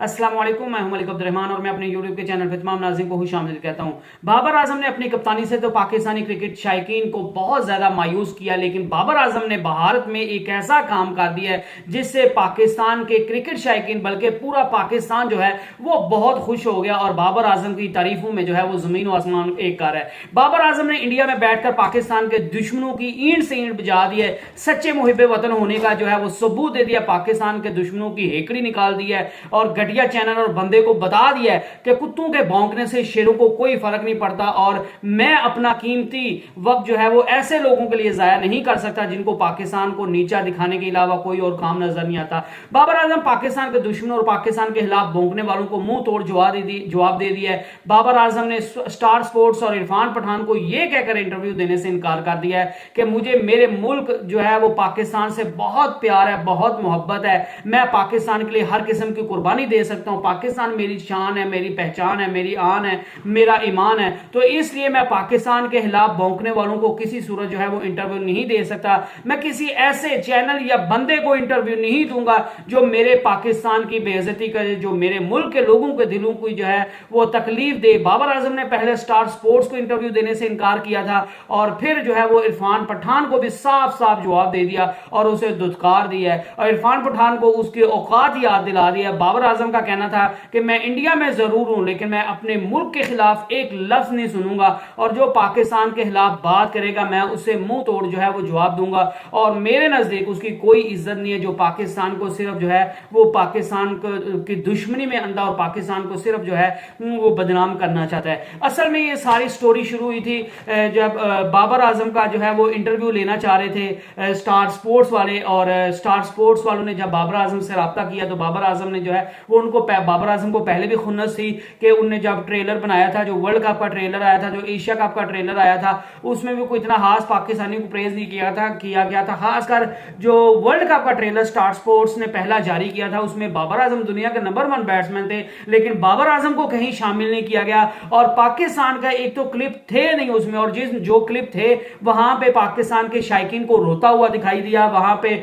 अस्सलाम वालेकुम, मैं हूं मलिक अब्दुल रहमान और मैं अपने यूट्यूब के चैनल पे तमाम नाज़रीन को खुशामदीद कहता हूं। बाबर आजम ने अपनी कप्तानी से तो पाकिस्तानी क्रिकेट शायकीन को बहुत ज्यादा मायूस किया, लेकिन बाबर आजम ने भारत में एक ऐसा काम कर दिया है जिससे पाकिस्तान के क्रिकेट शायकीन बल्कि पूरा पाकिस्तान जो है वो बहुत खुश हो गया और बाबर आजम की तारीफों में जो है वो जमीन और आसमान एक कर है। बाबर आजम ने इंडिया में बैठकर पाकिस्तान के दुश्मनों की ईंट से ईंट बजा दी है, सच्चे मुहिब्बे वतन होने का जो है वो सबूत दे दिया, पाकिस्तान के दुश्मनों की हेकड़ी निकाल दी है और घटिया चैनल और बंदे को बता दिया है कि कुत्तों के भौंकने से शेरों को कोई फर्क नहीं पड़ता और मैं अपना कीमती वक्त जो है वो ऐसे लोगों के लिए जाया नहीं कर सकता जिनको पाकिस्तान को नीचा दिखाने के अलावा कोई और काम नजर नहीं आता। बाबर आजम पाकिस्तान के दुश्मनों और पाकिस्तान के खिलाफ भौंकने वालों को मुंह तोड़ जवाब दे दिया है। बाबर आजम ने स्टार स्पोर्ट्स और इरफान पठान को यह कहकर इंटरव्यू देने से इनकार कर दिया है कि मुझे मेरे मुल्क जो है वो पाकिस्तान से बहुत प्यार है, बहुत मोहब्बत है, मैं पाकिस्तान के लिए हर किस्म की कुर्बानी दे सकता हूं, पाकिस्तान मेरी शान है, मेरी पहचान है, मेरी आन है, मेरा ईमान है, तो इसलिए मैं पाकिस्तान के खिलाफ भौंकने वालों को किसी सूरत जो है वो इंटरव्यू नहीं दे सकता। मैं किसी ऐसे चैनल या बंदे को इंटरव्यू नहीं दूंगा जो मेरे पाकिस्तान की बेइज्जती करे, जो मेरे मुल्क के लोगों के दिलों को जो है वो तकलीफ दे। बाबर आजम ने पहले स्टार स्पोर्ट्स को इंटरव्यू देने से इनकार किया था और फिर जो है वो इरफान पठान को भी साफ साफ जवाब दे दिया और उसे दुत्कार दिया है और इरफान पठान को उसके औकात याद दिला दिया। बाबर आजम का कहना था कि मैं इंडिया में जरूर हूं लेकिन मैं अपने मुल्क के खिलाफ एक लफ्ज नहीं सुनूंगा और जो पाकिस्तान के खिलाफ बात करेगा मैं उसे मुंह तोड़ जो है वो जवाब दूंगा और मेरे नजदीक उसकी कोई इज्जत नहीं है जो पाकिस्तान को सिर्फ जो है वो पाकिस्तान की दुश्मनी में अंधा और पाकिस्तान को सिर्फ जो है वो बदनाम करना चाहता है। असल में ये सारी स्टोरी शुरू हुई थी जब बाबर आजम का जो है वो इंटरव्यू लेना चाह रहे थे स्टार स्पोर्ट्स वाले और स्टार स्पोर्ट्स वालों ने जब बाबर आजम से राब्ता किया तो बाबर आजम ने जो है वो उनको बाबर आजम को पहले भी खुन्नस थी कि उनने जब ट्रेलर बनाया था, जो वर्ल्ड कप का ट्रेलर आया था, जो एशिया कप का ट्रेलर आया था, उसमें भी कोई इतना खास पाकिस्तानी को प्रेज नहीं किया गया था। खासकर जो वर्ल्ड कप का ट्रेलर स्टार स्पोर्ट्स ने पहला जारी किया था उसमें बाबर आजम दुनिया के नंबर 1 बैट्समैन थे लेकिन बाबर आजम को कहीं शामिल नहीं किया गया और पाकिस्तान का एक तो क्लिप थे नहीं उसमें और जो क्लिप थे वहां पे पाकिस्तान के शायकीन को रोता हुआ दिखाई दिया, वहां पे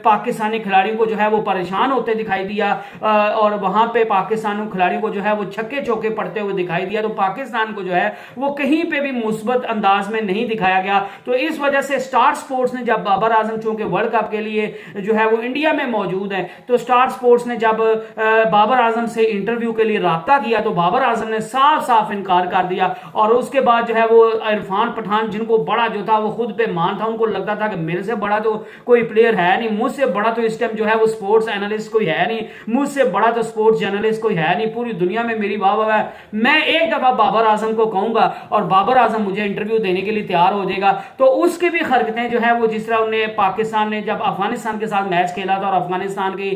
पाकिस्तानी खिलाड़ियों को जो है वो परेशान होते दिखाई दिया और वहां पे पाकिस्तानी खिलाड़ियों को जो है वो छक्के चौके पड़ते हुए दिखाई दिया। तो पाकिस्तान को जो है वो कहीं पे भी मुस्बत अंदाज में नहीं दिखाया गया। तो इस वजह से स्टार स्पोर्ट्स ने जब बाबर आजम चूंकि वर्ल्ड कप के लिए जो है वो इंडिया में मौजूद है तो स्टार स्पोर्ट्स ने जब बाबर आजम से इंटरव्यू के लिए राब्ता किया तो बाबर आजम ने साफ साफ इनकार कर दिया और उसके बाद जो है वो इरफान पठान जिनको बड़ा जो था वो खुद पे मान था, उनको लगता था कि मेरे से बड़ा तो कोई प्लेयर है नहीं, मुझसे बड़ा तो इस टाइम जो है वो स्पोर्ट्स एनालिस्ट कोई है नहीं, मुझसे बड़ा तो स्पोर्ट्स जर्नलिस्ट कोई है नहीं, पूरी दुनिया में मेरी वाह वाह है। मैं एक दफा बाबर आजम को कहूंगा और बाबर आजम मुझे इंटरव्यू देने के लिए तैयार हो जाएगा। तो उसकी भी हरकतें जो है वो जिस तरह उन्हें पाकिस्तान ने जब अफगानिस्तान के साथ मैच खेला था और अफगानिस्तान की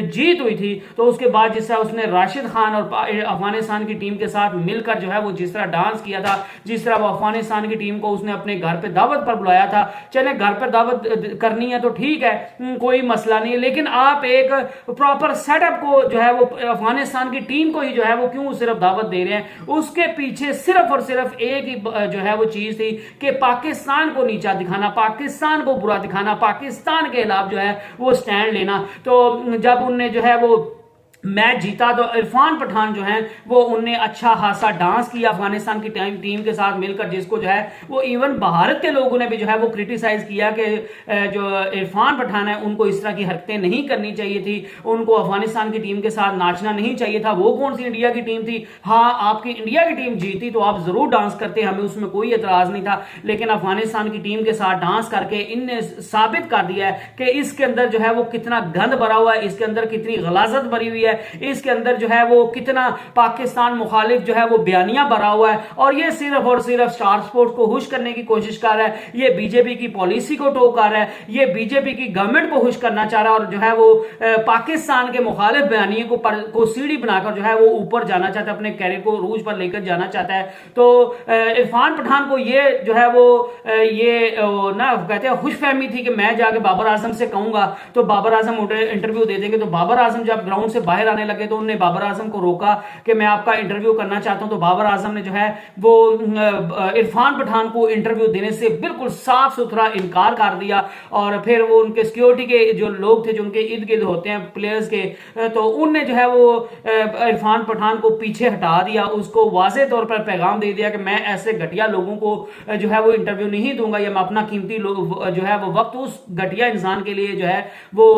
जीत हुई थी तो उसके बाद जिस तरह उसने राशिद खान और अफगानिस्तान की टीम के साथ मिलकर जो है वो जिस तरह डांस किया था, जिस तरह वो अफगानिस्तान की टीम को उसने अपने घर पे दावत पर बुलाया था, चले घर पर दावत करनी है तो ठीक है, कोई मसला नहीं है, लेकिन आप एक प्रॉपर सेटअप को जो है वो अफगानिस्तान की टीम को ही जो है वो क्यों सिर्फ दावत दे रहे हैं। उसके पीछे सिर्फ और सिर्फ एक ही जो है वो चीज थी कि पाकिस्तान को नीचा दिखाना, पाकिस्तान को बुरा दिखाना, पाकिस्तान के खिलाफ जो है वो स्टैंड लेना। तो जब उनने जो है वो मैच जीता तो इरफान पठान जो है वो उनने अच्छा खासा डांस किया अफगानिस्तान की टीम के साथ मिलकर, जिसको जो है वो इवन भारत के लोगों ने भी जो है वो क्रिटिसाइज किया कि जो इरफान पठान है उनको इस तरह की हरकतें नहीं करनी चाहिए थी, उनको अफगानिस्तान की टीम के साथ नाचना नहीं चाहिए था। वो कौन सी इंडिया की टीम थी? हाँ, आपकी इंडिया की टीम जीती तो आप जरूर डांस करते, हमें उसमें कोई एतराज नहीं था, लेकिन अफगानिस्तान की टीम के साथ डांस करके इनने साबित कर दिया है कि इसके अंदर जो है वो कितना गंद भरा हुआ है, इसके अंदर कितनी गलाजत भरी हुई है, इसके अंदर जो है वो कितना पाकिस्तान मुखालिफ जो है वो बयानिया भरा हुआ है और ये सिर्फ और सिर्फ स्टार स्पोर्ट्स को खुश करने की कोशिश कर रहा है, ये बीजेपी की पॉलिसी को टोक कर रहा है, ये बीजेपी की गवर्नमेंट को खुश करना चाह रहा है और जो है वो पाकिस्तान के मुखालिफ बयानिए को सीढ़ी बनाकर जो है वो ऊपर जाना चाहता है, अपने कैरियर को रूज पर लेकर जाना चाहता है। तो इरफान पठान को ये जो है वो ये ना कहते हैं खुशफहमी थी कि मैं जाके बाबर आजम से कहूंगा तो बाबर आजम इंटरव्यू दे देंगे। तो बाबर आजम जब ग्राउंड से बाहर बाहर आने लगे तो उन्होंने बाबर आजम को रोका कि मैं आपका इंटरव्यू करना चाहता हूं। तो बाबर आजम ने जो है वो इरफान पठान को इंटरव्यू देने से बिल्कुल साफ सुथरा इनकार कर दिया, और फिर वो उनके सिक्योरिटी के जो लोग थे जो उनके इर्द गिर्द होते हैं प्लेयर्स के, तो उनने जो है वो इरफान पठान को पीछे हटा दिया, उसको वाजे तौर पर पैगाम दे दिया कि मैं ऐसे घटिया लोगों को जो है वो इंटरव्यू नहीं दूंगा, या मैं अपना कीमती जो है वो वक्त उस घटिया इंसान के लिए जो है वो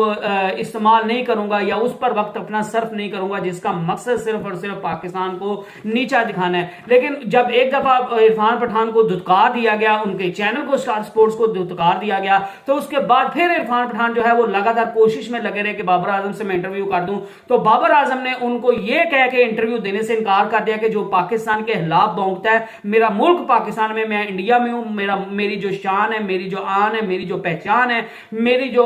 इस्तेमाल नहीं करूंगा, या उस पर वक्त अपना सर्फ नहीं करूंगा जिसका मकसद सिर्फ और सिर्फ पाकिस्तान को नीचा दिखाना है। लेकिन जब एक दफा इरफान पठान को धुतकार दिया गया, उनके चैनल को स्टार स्पोर्ट्स को धुतकार दिया गया, तो उसके बाद फिर इरफान पठान जो है वो लगातार कोशिश में लगे रहे कि बाबर आजम से मैं इंटरव्यू कर दूं। तो बाबर आजम ने उनको यह कह के इंटरव्यू देने से इनकार कर दिया कि जो पाकिस्तान के खिलाफ भौंकता है, मेरा मुल्क पाकिस्तान में, मैं इंडिया में हूं, मेरी जो शान है, मेरी जो आन है, मेरी जो पहचान है, मेरी जो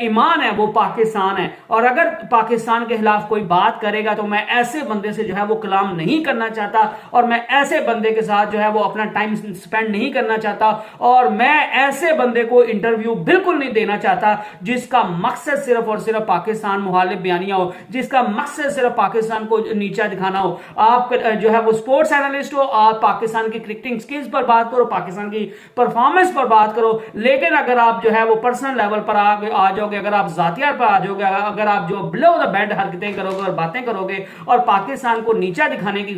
ईमान है वो पाकिस्तान है, और अगर पाकिस्तान के खिलाफ कोई बात करेगा तो मैं ऐसे बंदे से जो है वो कलाम नहीं करना चाहता, और मैं ऐसे बंदे के साथ जो है वो अपना टाइम स्पेंड नहीं करना चाहता, और मैं ऐसे बंदे को इंटरव्यू बिल्कुल नहीं देना चाहता जिसका मकसद सिर्फ और सिर्फ पाकिस्तान मुखालिफ बयानियां हो, जिसका मकसद सिर्फ पाकिस्तान को नीचा दिखाना हो। आप जो है वो स्पोर्ट्स एनालिस्ट हो, आप पाकिस्तान की क्रिकेटिंग स्किल्स पर बात करो, पाकिस्तान की परफॉर्मेंस पर बात करो, लेकिन अगर आप जो है वो पर्सनल लेवल पर आ जाओगे, अगर आप जातिया पर आ जाओगे, अगर आप जो बिलो द बेड हरकतें करोगे और बातें करोगे और पाकिस्तान को नीचा दिखाने की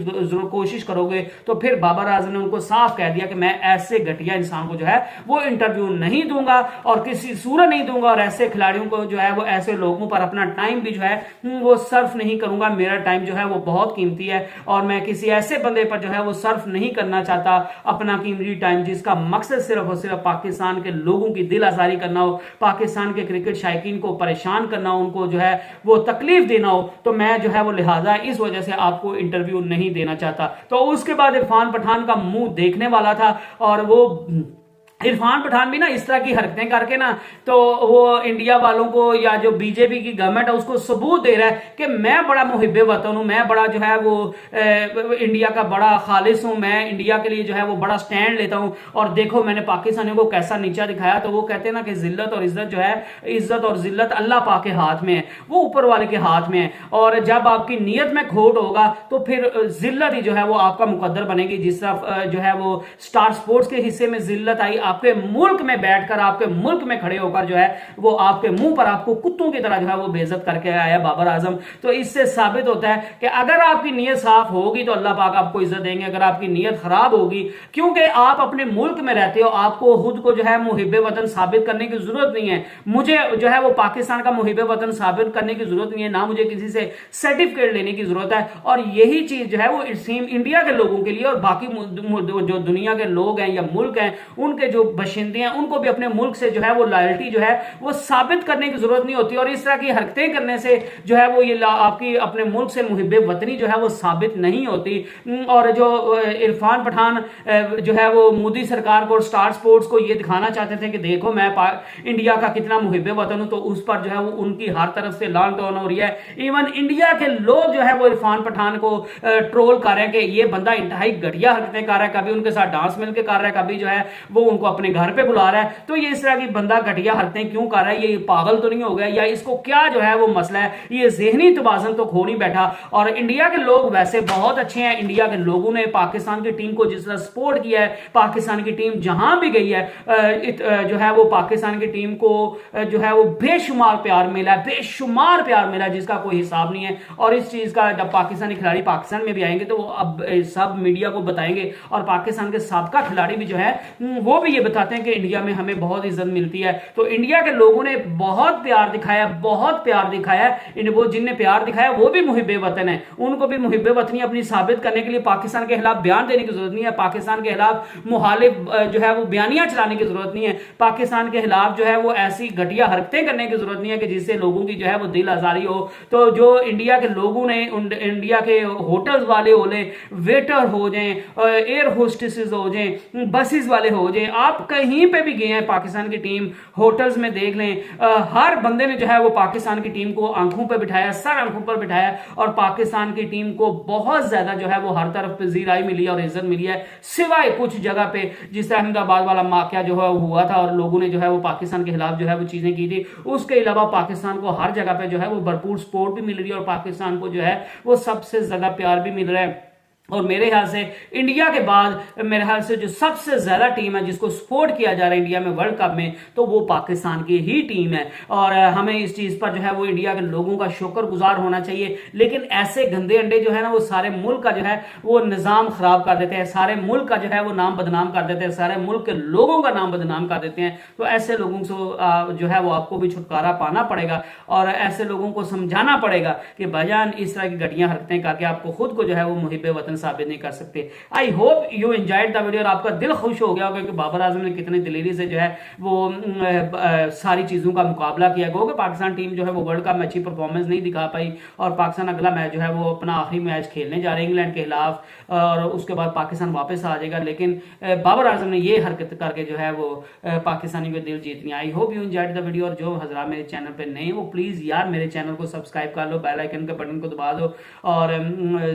कोशिश करोगे, तो फिर बाबर आजम ने उनको साफ कह दिया कि मैं ऐसे घटिया इंसान को जो है वो इंटरव्यू नहीं दूंगा और किसी सूरत नहीं दूंगा, और ऐसे खिलाड़ियों को जो है वो ऐसे लोगों पर अपना टाइम भी जो है वो सर्फ नहीं करूंगा। मेरा टाइम जो है वो बहुत कीमती है, और मैं किसी ऐसे बंदे पर जो है वो सर्फ नहीं करना चाहता अपना कीमती टाइम जिसका मकसद सिर्फ और सिर्फ पाकिस्तान के लोगों की दिल आजारी करना हो, पाकिस्तान के क्रिकेट शायकीन को परेशान करना हो, उनको जो है वो तकलीफ देना हो। तो मैं जो है वो लिहाजा इस वजह से आपको इंटरव्यू नहीं देना चाहता। तो उसके बाद इरफान पठान का मुंह देखने वाला था, और वो इरफान पठान भी ना इस तरह की हरकतें करके ना तो वो इंडिया वालों को या जो बीजेपी की गवर्नमेंट है उसको सबूत दे रहा है कि मैं बड़ा मुहिब्बे वतन हूं, मैं बड़ा जो है वो इंडिया का बड़ा खालिस हूं, मैं इंडिया के लिए जो है वो बड़ा स्टैंड लेता हूं, और देखो मैंने पाकिस्तानियों को कैसा नीचा दिखाया। तो वो कहते हैं ना कि जिल्लत और इज्जत जो है, इज्जत और जिल्लत अल्लाह पाक के हाथ में है, वो ऊपर वाले के हाथ में है, और जब आपकी नीयत में खोट होगा तो फिर जिल्लत ही जो है वो आपका मुकद्दर बनेगी। जिस तरह जो है वो स्टार स्पोर्ट्स के हिस्से में जिल्लत आई, आपके मुल्क में बैठकर, आपके मुल्क में खड़े होकर जो है वो आपके मुंह पर आपको कुत्तों की तरह जो है वो बेइज्जत करके आया बाबर आजम। तो इससे साबित होता है कि अगर आपकी नीयत साफ होगी तो अल्लाह पाक आपको इज्जत देंगे, अगर आपकी नीयत खराब होगी, क्योंकि आप अपने मुल्क में रहते हो, आपको खुद को जो है मुहिब्बे वतन साबित करने की जरूरत नहीं है। मुझे जो है वो पाकिस्तान का मुहिब्बे वतन साबित करने की जरूरत नहीं है, ना मुझे किसी से सर्टिफिकेट लेने की जरूरत है। और यही चीज जो है वो इंडिया के लोगों के लिए और बाकी जो दुनिया के लोग हैं या मुल्क हैं उनके जो बशिंदे हैं उनको भी अपने मुल्क से जो है वो लॉयल्टी जो है वो साबित करने की जरूरत नहीं होती, और इस तरह की हरकतें करने से जो है वो ये आपकी अपने मुल्क से मुहिब्बे वतनी जो है वो साबित नहीं होती। और जो इरफान पठान जो है वो मोदी सरकार को, स्टार स्पोर्ट्स को ये दिखाना चाहते थे कि देखो मैं इंडिया का कितना मुहिब्बे वतन हूं, तो उस पर जो है वो उनकी हर तरफ से लान टोन हो रही है। इवन इंडिया के लोग जो है वो इरफान पठान को ट्रोल कर रहे हैं कि ये बंदा इंतहाई घटिया हरकतें कर रहा है, कभी उनके साथ डांस मिलकर कर रहा है, कभी जो है वो उनको अपने घर पे बुला रहा है। तो ये इस तरह की बंदा घटिया हरकतें क्यों कर रहा है, ये पागल तो नहीं हो गया, या इसको क्या जो है वो मसला है, ये ज़हनी तवाज़ुन तो खो नहीं बैठा। और इंडिया के लोग वैसे बहुत अच्छे हैं, इंडिया के लोगों ने पाकिस्तान की टीम को जिस तरह सपोर्ट किया है, पाकिस्तान की टीम जहां भी गई है जो है वो पाकिस्तान की टीम को जो है वो बेशुमार प्यार मिला है, बेशुमार प्यार मिला है जिसका कोई हिसाब नहीं है। और इस चीज का जब पाकिस्तानी खिलाड़ी पाकिस्तान में भी आएंगे तो वो अब सब मीडिया को बताएंगे, और पाकिस्तान के साबका खिलाड़ी भी जो है वो भी ये बताते हैं कि इंडिया में हमें बहुत इज्जत मिलती है। तो इंडिया के लोगों ने बहुत प्यार दिखाया, बहुत प्यार दिखाया। वो जिनने प्यार दिखाया वो भी मुहिब्बे वतन है, उनको भी मुहिब्बे वतनी अपनी साबित करने के लिए पाकिस्तान के खिलाफ बयान देने की जरूरत नहीं है, पाकिस्तान के खिलाफ मुखालिफ जो है वो बयानियां चलाने की जरूरत नहीं है, पाकिस्तान के खिलाफ जो है वो ऐसी घटिया हरकतें करने की जरूरत नहीं है कि जिससे लोगों की जो है वो दिल आजारी हो। तो जो इंडिया के लोगों ने, इंडिया के होटल्स वाले हो जाए, वेटर हो जाए, एयर होस्टेसेस हो जाए, बसेस वाले हो जाए, आप कहीं पे भी गए हैं पाकिस्तान की टीम, होटल्स में देख लें, हर बंदे ने जो है वो पाकिस्तान की टीम को आंखों पर बिठाया, सर आंखों पर बिठाया, और पाकिस्तान की टीम को बहुत ज्यादा जो है वो हर तरफ पजीराई मिली और इज्जत मिली है, सिवाय कुछ जगह पे जिस अहमदाबाद वाला वाकया जो है हुआ था और लोगों ने जो है वो पाकिस्तान के खिलाफ जो है वो चीजें की थी। उसके अलावा पाकिस्तान को हर जगह पे जो है वो भरपूर सपोर्ट भी मिल रही है और पाकिस्तान को जो है वो सबसे ज्यादा प्यार भी मिल रहा है। और मेरे ख्याल से इंडिया के बाद मेरे ख्याल से जो सबसे ज्यादा टीम है जिसको सपोर्ट किया जा रहा है इंडिया में वर्ल्ड कप में, तो वो पाकिस्तान की ही टीम है। और हमें इस चीज पर जो है वो इंडिया के लोगों का शुक्रगुजार होना चाहिए। लेकिन ऐसे गंदे अंडे जो है ना वो सारे मुल्क का जो है वो निजाम खराब कर देते हैं, सारे मुल्क का जो है वो नाम बदनाम कर देते हैं, सारे मुल्क के लोगों का नाम बदनाम कर देते हैं। तो ऐसे लोगों से जो है वो आपको भी छुटकारा पाना पड़ेगा और ऐसे लोगों को समझाना पड़ेगा कि भाईजान इस तरह की घटिया हरकतें करके आपको खुद को जो है वो मुहिब वतन साबित नहीं कर सकते। I hope you enjoyed the video और आपका दिल खुश हो गया होगा कि बाबर आजम ने कितनी दिलेरी से जो है वो सारी चीजों का मुकाबला किया। क्योंकि पाकिस्तान टीम जो है वो वर्ल्ड कप में अच्छी परफॉर्मेंस नहीं दिखा पाई और पाकिस्तान अगला मैच जो है वो अपना आखिरी मैच खेलने जा रहे हैं इंग्लैंड के खिलाफ और उसके बाद पाकिस्तान वापस आ जाएगा। लेकिन बाबर आजम ने ये हरकत करके जो है वो पाकिस्तानी को दिल जीत लिया। I hope you enjoyed the video और जो हजरा मेरे चैनल पे नए हो प्लीज यार मेरे चैनल को सब्सक्राइब कर लो, बेल आइकन के बटन को दबा दो और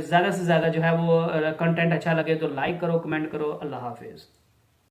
ज्यादा से ज्यादा जो है वो कंटेंट अच्छा लगे तो लाइक करो, कमेंट करो। अल्लाह हाफिज।